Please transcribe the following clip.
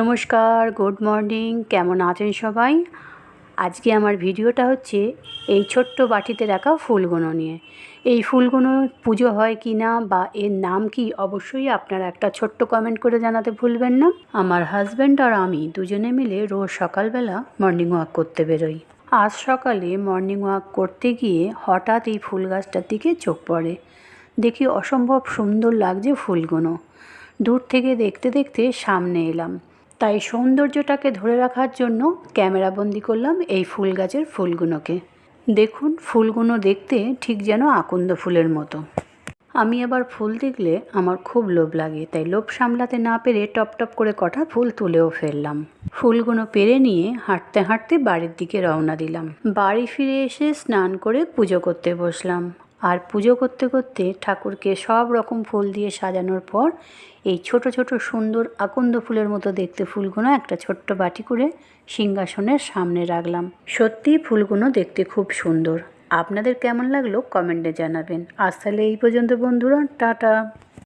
নমস্কার, good morning. কেমন আছেন সবাই? আজকে আমার ভিডিওটা হচ্ছে এই ছোট্ট বাটিতে রাখা ফুলগুলো নিয়ে। এই ফুলগুলো পুজো হয় কি না বা এর নাম কি, অবশ্যই আপনারা একটা ছোট্ট কমেন্ট করে জানাতে ভুলবেন না। আমার হাজব্যান্ড আর আমি দুজনে মিলে রোজ সকালবেলা মর্নিং ওয়াক করতে বেরোই। আজ সকালে মর্নিং ওয়াক করতে গিয়ে হঠাৎ এই ফুল গাছটার দিকে চোখ পড়ে। দেখি অসম্ভব সুন্দর লাগছে ফুলগুলো। দূর থেকে দেখতে দেখতে সামনে এলাম। তাই সৌন্দর্যটাকে ধরে রাখার জন্য ক্যামেরাবন্দি করলাম এই ফুল গাছের ফুলগুলোকে। দেখুন, ফুলগুলো দেখতে ঠিক যেন আকন্দ ফুলের মতো। আমি আবার ফুল দেখলে আমার খুব লোভ লাগে, তাই লোভ সামলাতে না পেরে টপ টপ করে কটা ফুল তুলেও ফেললাম। ফুলগুলো পেরে নিয়ে হাঁটতে হাঁটতে বাড়ির দিকে রওনা দিলাম। বাড়ি ফিরে এসে স্নান করে পুজো করতে বসলাম। আর পুজো করতে করতে ঠাকুরকে সব রকম ফুল দিয়ে সাজানোর পর এই ছোট ছোট সুন্দর আকন্দ ফুলের মতো দেখতে ফুলগুলো একটা ছোট্ট বাটি করে সিংহাসনের সামনে রাখলাম। সত্যিই ফুলগুলো দেখতে খুব সুন্দর। আপনাদের কেমন লাগলো কমেন্টে জানাবেন। আজ তাহলে এই পর্যন্ত বন্ধুরা, টাটা।